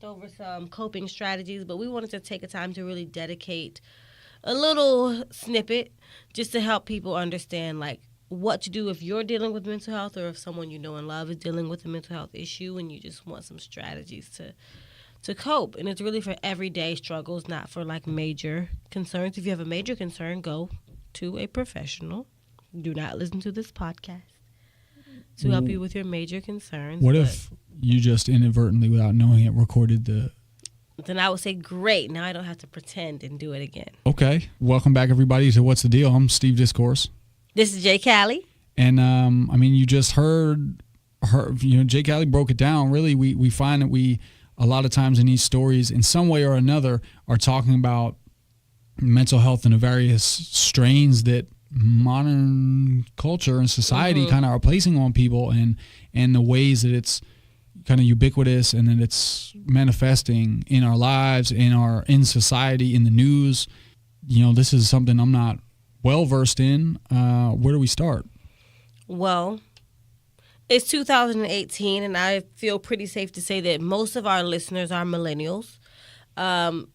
over some coping strategies, but we wanted to take a time to really dedicate a little snippet just to help people understand like what to do if you're dealing with mental health or if someone you know and love is dealing with a mental health issue and you just want some strategies to cope. And it's really for everyday struggles, not for like major concerns. If you have a major concern, go to a professional. Do not listen to this podcast to help you with your major concerns. What if you just inadvertently, without knowing it, recorded the... Then I would say, great, now I don't have to pretend and do it again. Okay. Welcome back, everybody, to What's the Deal? I'm Steve Discourse. This is JayCalli. And, you just heard her, JayCalli broke it down. Really, we find that we, a lot of times in these stories, in some way or another, are talking about mental health and the various strains that modern culture and society kind of are placing on people, and the ways that it's kind of ubiquitous and that it's manifesting in our lives, in society, in the news. This is something I'm not well versed in. Where do we start? Well, it's 2018, and I feel pretty safe to say that most of our listeners are millennials.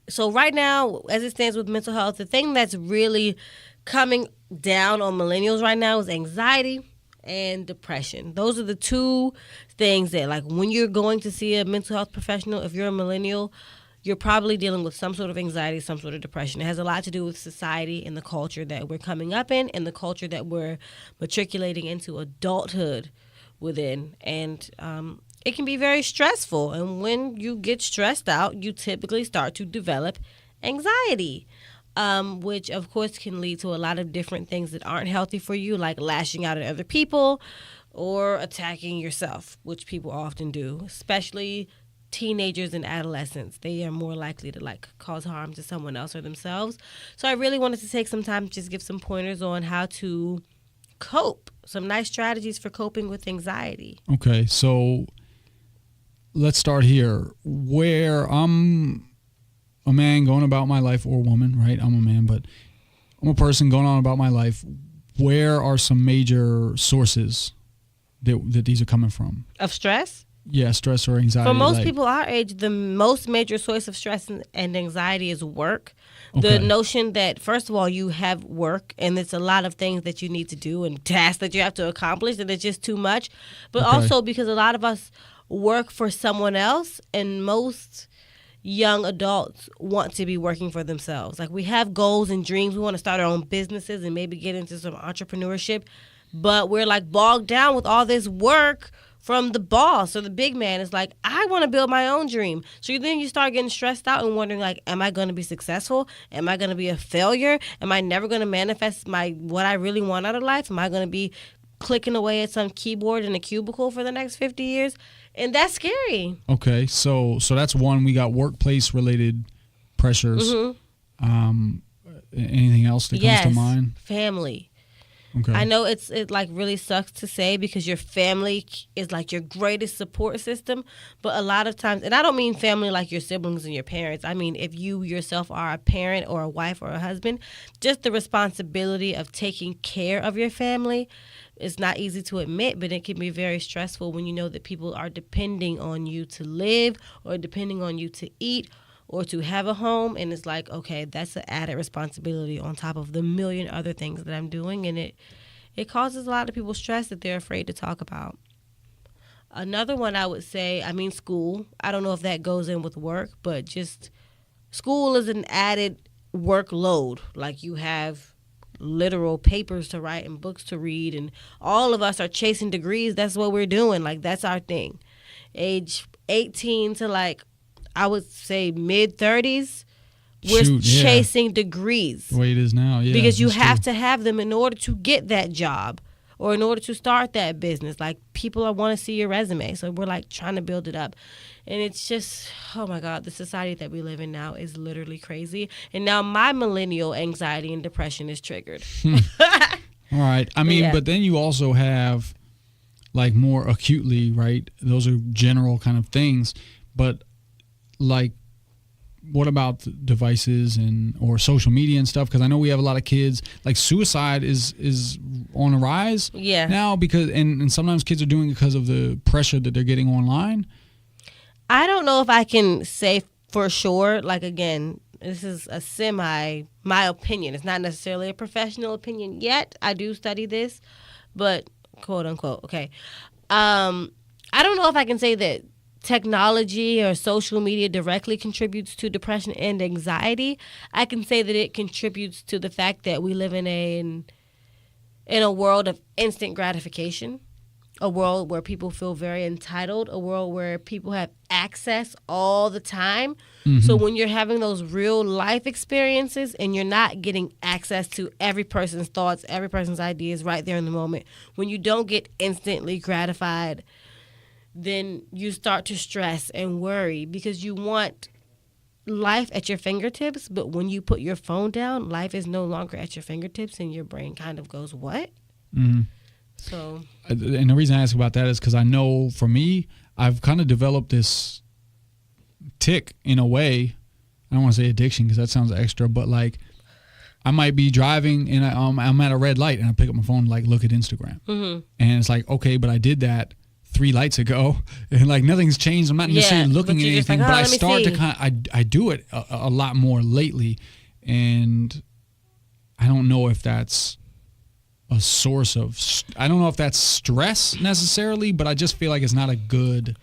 So right now, as it stands with mental health, the thing that's really coming down on millennials right now is anxiety and depression. Those are the two things that, like, when you're going to see a mental health professional, if you're a millennial, you're probably dealing with some sort of anxiety, some sort of depression. It has a lot to do with society and the culture that we're coming up in and the culture that we're matriculating into adulthood within. And it can be very stressful. And when you get stressed out, you typically start to develop anxiety, which, of course, can lead to a lot of different things that aren't healthy for you, like lashing out at other people or attacking yourself, which people often do, especially teenagers and adolescents. They are more likely to cause harm to someone else or themselves. So I really wanted to take some time to just give some pointers on how to cope, some nice strategies for coping with anxiety. Okay, so let's start here. Where I'm a man going about my life, or a woman, right? I'm a man, but I'm a person going on about my life. Where are some major sources that these are coming from? Of stress? Yeah, stress or anxiety. For most people our age, the most major source of stress and anxiety is work. Okay. The notion that, first of all, you have work and it's a lot of things that you need to do and tasks that you have to accomplish and it's just too much. But also because a lot of us work for someone else, and most young adults want to be working for themselves. Like, we have goals and dreams. We want to start our own businesses and maybe get into some entrepreneurship. But we're bogged down with all this work from the boss or the big man. It's like, I want to build my own dream. So then you start getting stressed out and wondering, am I going to be successful? Am I going to be a failure? Am I never going to manifest what I really want out of life? Am I going to be clicking away at some keyboard in a cubicle for the next 50 years? And that's scary. Okay, so that's one. We got workplace-related pressures. Mm-hmm. Anything else that comes to mind? Family. Okay. I know it really sucks to say because your family is your greatest support system, but a lot of times, and I don't mean family like your siblings and your parents. I mean, if you yourself are a parent or a wife or a husband, just the responsibility of taking care of your family is not easy to admit, but it can be very stressful when you know that people are depending on you to live or depending on you to eat or to have a home, and it's okay, that's an added responsibility on top of the million other things that I'm doing, and it causes a lot of people stress that they're afraid to talk about. Another one I would say, school. I don't know if that goes in with work, but just school is an added workload. You have literal papers to write and books to read, and all of us are chasing degrees. That's what we're doing. That's our thing. Age 18 to I would say mid-30s, we're chasing degrees. The way it is now, yeah. Because you have to have them in order to get that job or in order to start that business. People want to see your resume, so we're trying to build it up. And it's just, oh my God, the society that we live in now is literally crazy. And now my millennial anxiety and depression is triggered. All right. But then you also have more acutely, right? Those are general kind of things, but what about devices or social media and stuff? Because I know we have a lot of kids. Suicide is on the rise now because and sometimes kids are doing it because of the pressure that they're getting online. I don't know if I can say for sure. Like, again, this is my opinion. It's not necessarily a professional opinion yet. I do study this, but quote unquote, okay. I don't know if I can say that technology or social media directly contributes to depression and anxiety. I can say that it contributes to the fact that we live in a world of instant gratification, a world where people feel very entitled, a world where people have access all the time. Mm-hmm. So when you're having those real life experiences and you're not getting access to every person's thoughts, every person's ideas right there in the moment, when you don't get instantly gratified, then you start to stress and worry because you want life at your fingertips. But when you put your phone down, life is no longer at your fingertips and your brain kind of goes, what? Mm-hmm. So, and the reason I ask about that is because I know for me, I've kind of developed this tick in a way. I don't want to say addiction because that sounds extra, but like I might be driving and I'm at a red light and I pick up my phone and like look at Instagram. Mm-hmm. And it's like, okay, but I did that 3 lights ago and like nothing's changed. I'm not necessarily looking at anything, like, but I start to I do it a lot more lately. And I don't know if that's a source of, I don't know if that's stress necessarily, but I just feel like it's not a good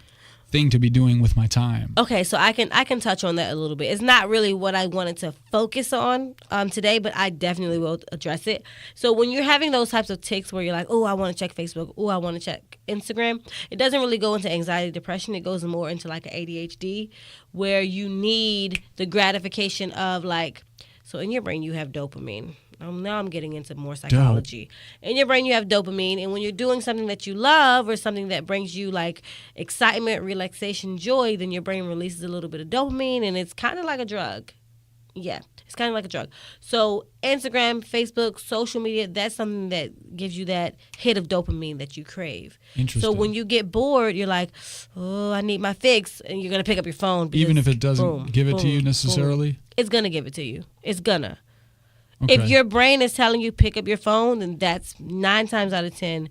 thing to be doing with my time. Okay, so I can touch on that a little bit. It's not really what I wanted to focus on today, but I definitely will address it. So when you're having those types of tics where you're like, oh, I want to check Facebook, oh, I want to check Instagram, it doesn't really go into anxiety, depression. It goes more into like an ADHD where you need the gratification of like, so in your brain you have dopamine. Now I'm getting into more psychology. Dope. In your brain, you have dopamine, and when you're doing something that you love or something that brings you like excitement, relaxation, joy, then your brain releases a little bit of dopamine, and it's kind of like a drug. Yeah, it's kind of like a drug. So Instagram, Facebook, social media, that's something that gives you that hit of dopamine that you crave. Interesting. So when you get bored, you're like, oh, I need my fix, and you're going to pick up your phone. Even if it doesn't give it to you necessarily? It's going to give it to you. It's going to. Okay. If your brain is telling you pick up your phone, then that's 9 times out of 10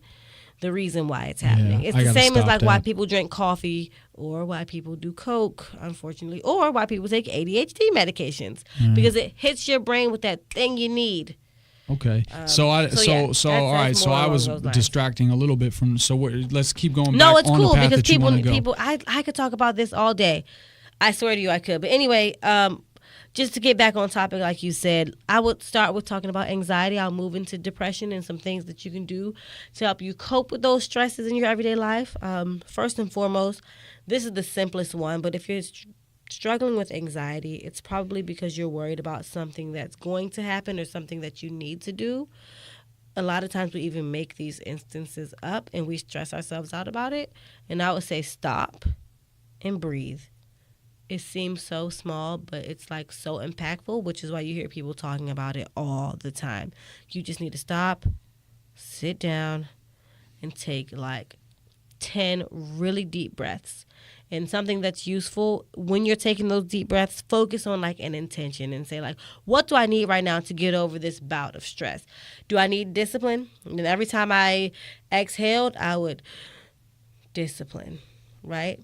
the reason why it's happening. Yeah, it's the same as like why people drink coffee or why people do coke, unfortunately, or why people take ADHD medications because it hits your brain with that thing you need. Okay. So all right. So I was distracting a little bit from. So let's keep going. No, back it's on cool the path because that you wanna go. people. I could talk about this all day. I swear to you, I could. But anyway, just to get back on topic, like you said, I would start with talking about anxiety. I'll move into depression and some things that you can do to help you cope with those stresses in your everyday life. First and foremost, this is the simplest one, but if you're struggling with anxiety, it's probably because you're worried about something that's going to happen or something that you need to do. A lot of times we even make these instances up and we stress ourselves out about it. And I would say stop and breathe. It seems so small, but it's like so impactful, which is why you hear people talking about it all the time. You just need to stop, sit down, and take like 10 really deep breaths. And something that's useful when you're taking those deep breaths, focus on like an intention and say like, what do I need right now to get over this bout of stress? Do I need discipline? And then every time I exhaled, I would discipline, right?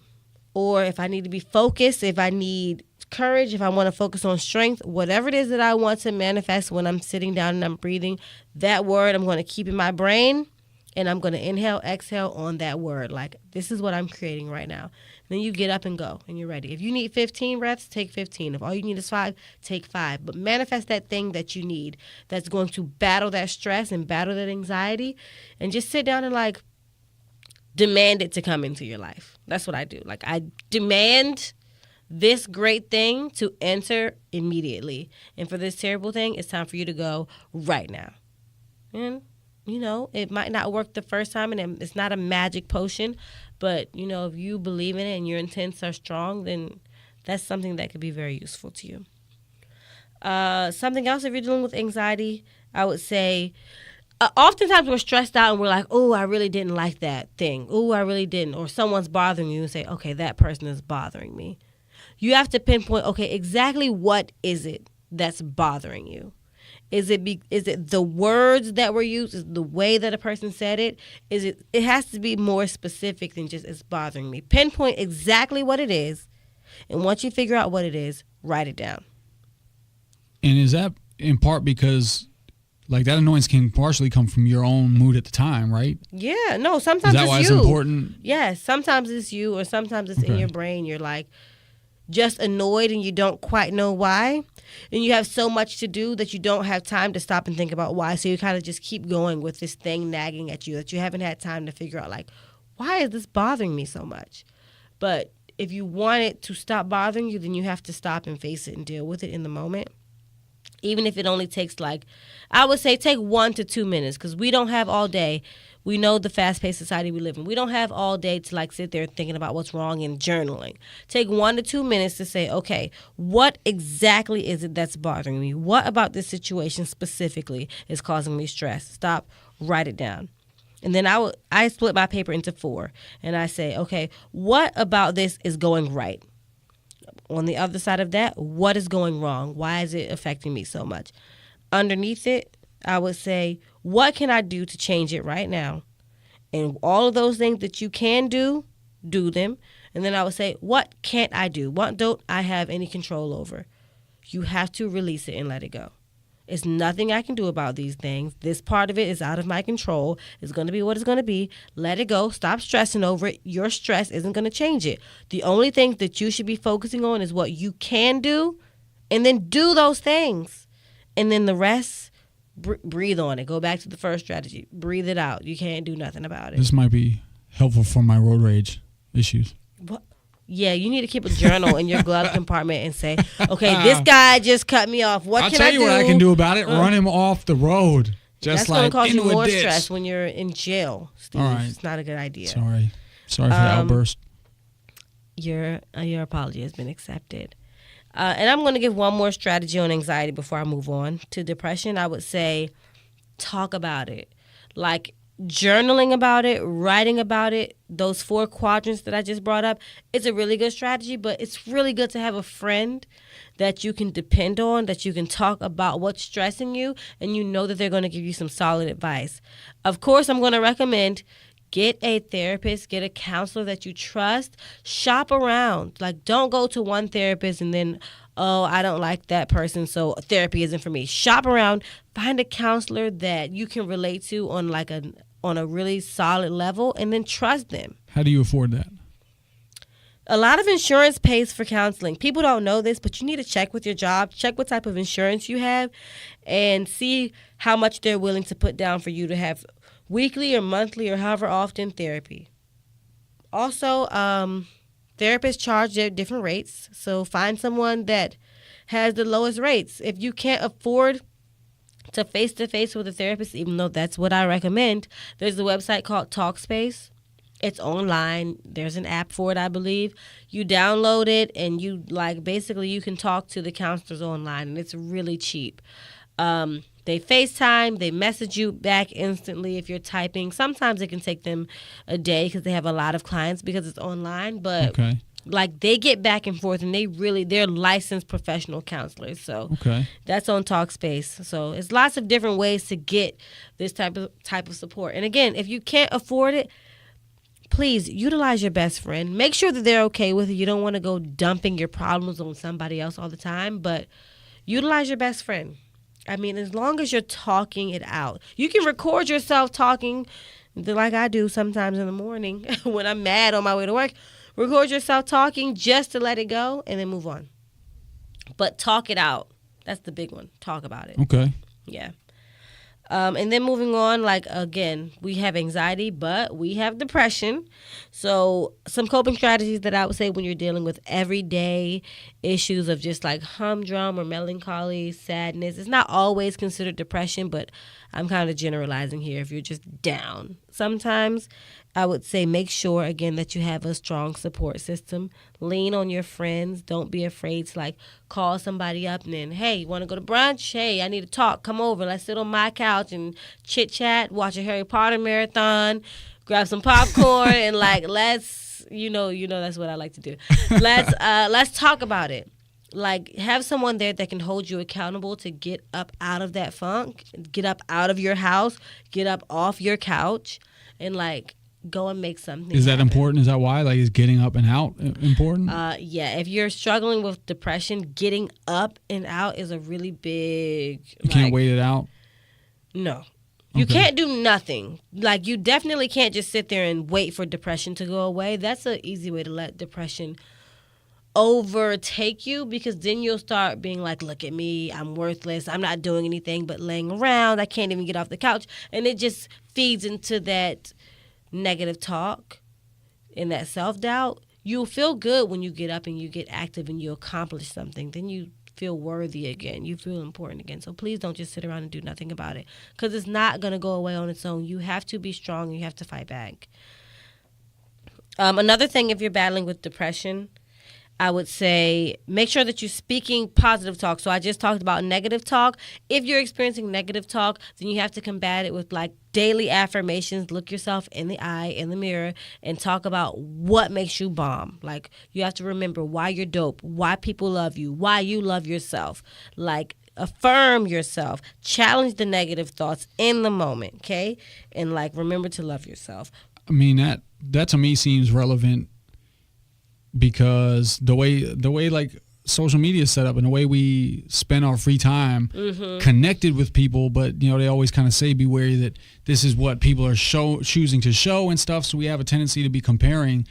Or if I need to be focused, if I need courage, if I want to focus on strength, whatever it is that I want to manifest when I'm sitting down and I'm breathing, that word I'm going to keep in my brain and I'm going to inhale, exhale on that word. Like, this is what I'm creating right now. Then you get up and go and you're ready. If you need 15 breaths, take 15. If all you need is 5, take 5. But manifest that thing that you need that's going to battle that stress and battle that anxiety and just sit down and like, demand it to come into your life. That's what I do. Like, I demand this great thing to enter immediately. And for this terrible thing, it's time for you to go right now. And, you know, it might not work the first time and it's not a magic potion, but, you know, if you believe in it and your intents are strong, then that's something that could be very useful to you. Something else, if you're dealing with anxiety, I would say, oftentimes we're stressed out and we're like, oh, I really didn't like that thing. Oh, I really didn't. Or someone's bothering you and say, okay, that person is bothering me. You have to pinpoint, okay, exactly what is it that's bothering you? Is it the words that were used? Is it the way that a person said it? It has to be more specific than just it's bothering me. Pinpoint exactly what it is And once you figure out what it is, write it down. And is that in part because, like, that annoyance can partially come from your own mood at the time, right? Yeah, no, sometimes Is that it's why you. it's important? Yes, sometimes it's you, or sometimes it's in your brain. You're like just annoyed and you don't quite know why. And you have so much to do that you don't have time to stop and think about why. So you kind of just keep going with this thing nagging at you that you haven't had time to figure out, like, why is this bothering me so much? But if you want it to stop bothering you, then you have to stop and face it and deal with it in the moment. Even if it only takes, like, I would say take 1 to 2 minutes, because we don't have all day. We know the fast-paced society we live in. We don't have all day to, like, sit there thinking about what's wrong and journaling. Take 1 to 2 minutes to say, okay, what exactly is it that's bothering me? What about this situation specifically is causing me stress? Stop, write it down. And then I split my paper into 4, and I say, okay, what about this is going right? On the other side of that, what is going wrong? Why is it affecting me so much? Underneath it, I would say, what can I do to change it right now? And all of those things that you can do, do them. And then I would say, what can't I do? What don't I have any control over? You have to release it and let it go. It's nothing I can do about these things. This part of it is out of my control. It's going to be what it's going to be. Let it go. Stop stressing over it. Your stress isn't going to change it. The only thing that you should be focusing on is what you can do, and then do those things. And then the rest, breathe on it. Go back to the first strategy. Breathe it out. You can't do nothing about it. This might be helpful for my road rage issues. What? Yeah, you need to keep a journal in your glove compartment and say, okay, this guy just cut me off. What can I do? I'll tell you what I can do about it. Run him off the road. Just That's like going to cause you more ditch. stress when you're in jail, Steve. All right. It's not a good idea. Sorry for the outburst. Your apology has been accepted. And I'm going to give one more strategy on anxiety before I move on to depression. I would say talk about it. Like, journaling about it, writing about it, those 4 quadrants that I just brought up, it's a really good strategy, but it's really good to have a friend that you can depend on, that you can talk about what's stressing you, and you know that they're going to give you some solid advice. Of course, I'm going to recommend get a therapist, get a counselor that you trust, shop around. Like, don't go to one therapist and then, oh, I don't like that person, so therapy isn't for me. Shop around, find a counselor that you can relate to on a really solid level, and then trust them. How do you afford that? A lot of insurance pays for counseling. People don't know this, but you need to check with your job, check what type of insurance you have, and see how much they're willing to put down for you to have weekly or monthly or however often therapy. Also, therapists charge at different rates, so find someone that has the lowest rates. If you can't afford to face-to-face with a therapist, even though that's what I recommend, there's a website called Talkspace. It's online. There's an app for it, I believe. You download it, and you basically you can talk to the counselors online, and it's really cheap. They FaceTime, they message you back instantly if you're typing. Sometimes it can take them a day because they have a lot of clients because it's online, but Okay. they get back and forth, and they're licensed professional counselors. So that's on Talkspace. So it's lots of different ways to get this type of support. And again, if you can't afford it, please utilize your best friend. Make sure that they're okay with it. You don't want to go dumping your problems on somebody else all the time, but utilize your best friend. I mean, as long as you're talking it out. You can record yourself talking like I do sometimes in the morning when I'm mad on my way to work. Record yourself talking just to let it go and then move on. But talk it out. That's the big one. Talk about it. Okay. Yeah. And then moving on, again, we have anxiety, but we have depression. So some coping strategies that I would say when you're dealing with everyday issues of just humdrum or melancholy, sadness. It's not always considered depression, but I'm kind of generalizing here. If you're just down, sometimes I would say make sure, again, that you have a strong support system. Lean on your friends. Don't be afraid to call somebody up and then, hey, you want to go to brunch? Hey, I need to talk. Come over. Let's sit on my couch and chit chat, watch a Harry Potter marathon, grab some popcorn, and let's, that's what I like to do. Let's talk about it. Have someone there that can hold you accountable to get up out of that funk, get up out of your house, get up off your couch, and go and make something Is that happen. important? Is that why? Like, is getting up and out important? Yeah, if you're struggling with depression, getting up and out is a really big... You can't wait it out? No. You can't do nothing. Like, you definitely can't just sit there and wait for depression to go away. That's an easy way to let depression overtake you, because then you'll start being like, look at me, I'm worthless, I'm not doing anything but laying around, I can't even get off the couch. And it just feeds into that negative talk and that self-doubt. You'll feel good when you get up and you get active and you accomplish something. Then you feel worthy again. You feel important again. So please don't just sit around and do nothing about it, because it's not going to go away on its own. You have to be strong. You have to fight back. Another thing, if you're battling with depression, I would say make sure that you're speaking positive talk. So I just talked about negative talk. If you're experiencing negative talk, then you have to combat it with like daily affirmations. Look yourself in the eye, in the mirror, and talk about what makes you bomb. Like, you have to remember why you're dope, why people love you, why you love yourself. Like, affirm yourself. Challenge the negative thoughts in the moment, okay? And like, remember to love yourself. I mean, that to me seems relevant, because the way like social media is set up and the way we spend our free time connected with people, but they always kind of say be wary that this is what people are choosing to show and stuff. So we have a tendency to be comparing.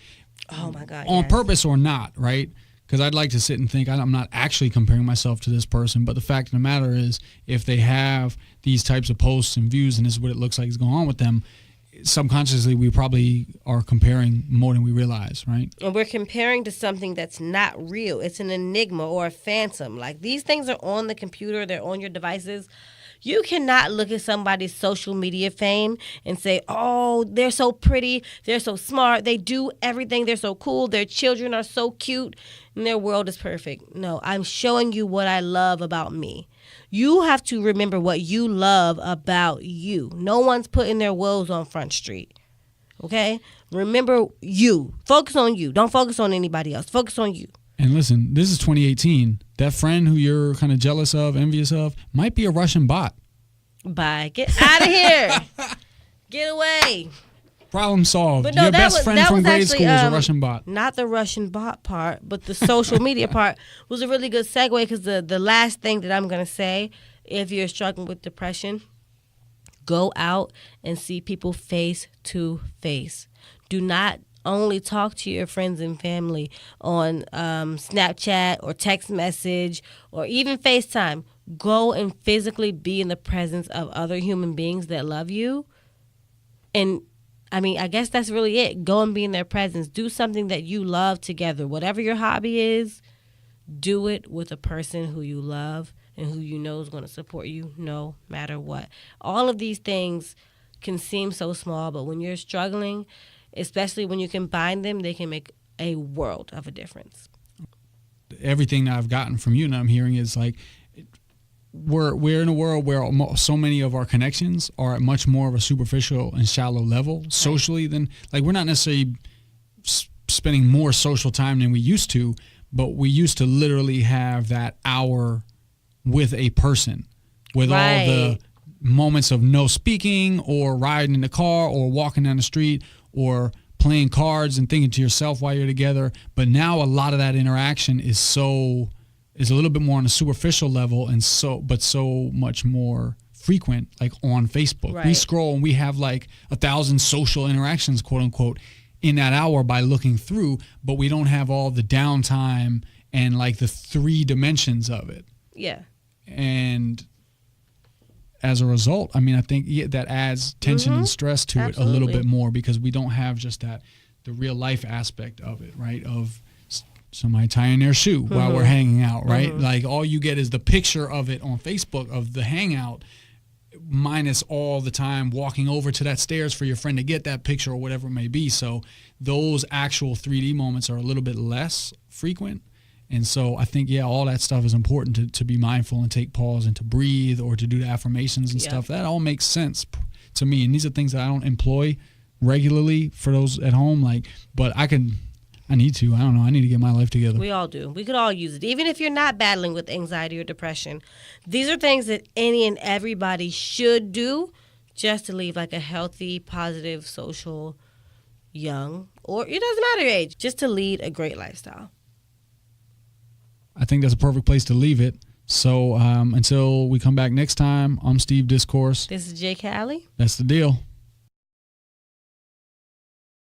Oh my God! On yes. purpose or not, right? Because I'd like to sit and think I'm not actually comparing myself to this person, but the fact of the matter is, if they have these types of posts and views and this is what it looks like is going on with them, subconsciously we probably are comparing more than we realize, right? And we're comparing to something that's not real. It's an enigma or a phantom. Like, these things are on the computer, they're on your devices. You cannot look at somebody's social media fame and say, oh, they're so pretty, they're so smart, they do everything, they're so cool, their children are so cute, and their world is perfect. No, I'm showing you what I love about me. You have to remember what you love about you. No one's putting their woes on Front Street. Okay? Remember you. Focus on you. Don't focus on anybody else. Focus on you. And listen, this is 2018. That friend who you're kind of jealous of, envious of, might be a Russian bot. Bye. Get out of here. Get away. Problem solved. But no, Your that best was- friend that from was grade actually, school is a Russian bot. Not the Russian bot part, but the social media part was a really good segue, because the last thing that I'm going to say, if you're struggling with depression, go out and see people face to face. Do not only talk to your friends and family on Snapchat or text message or even FaceTime. Go and physically be in the presence of other human beings that love you. And I mean, I guess that's really it. Go and be in their presence. Do something that you love together. Whatever your hobby is, do it with a person who you love and who you know is going to support you no matter what. All of these things can seem so small, but when you're struggling, especially when you combine them, they can make a world of a difference. Everything that I've gotten from you and I'm hearing is like, we're in a world where so many of our connections are at much more of a superficial and shallow level socially than, like, we're not necessarily spending more social time than we used to, but we used to literally have that hour with a person with all the moments of no speaking or riding in the car or walking down the street or playing cards and thinking to yourself while you're together. But now a lot of that interaction is a little bit more on a superficial level and so much more frequent, like on Facebook. Right. We scroll and we have like 1,000 social interactions, quote unquote, in that hour by looking through, but we don't have all the downtime and like the 3 dimensions of it. Yeah. And as a result, I mean, I think that adds tension and stress to it a little bit more, because we don't have just the real life aspect of it, right? Of somebody tying their shoe while we're hanging out, right? Like, all you get is the picture of it on Facebook of the hangout, minus all the time walking over to that stairs for your friend to get that picture or whatever it may be. So those actual 3D moments are a little bit less frequent. And so I think, all that stuff is important to be mindful and take pause and to breathe or to do the affirmations and stuff. That all makes sense to me. And these are things that I don't employ regularly for those at home. Like, but I need to. I don't know. I need to get my life together. We all do. We could all use it. Even if you're not battling with anxiety or depression, these are things that any and everybody should do just to leave like a healthy, positive social young, or it doesn't matter your age, just to lead a great lifestyle. I think that's a perfect place to leave it. So until we come back next time, I'm Steve Discourse. This is JayCalli. That's the deal.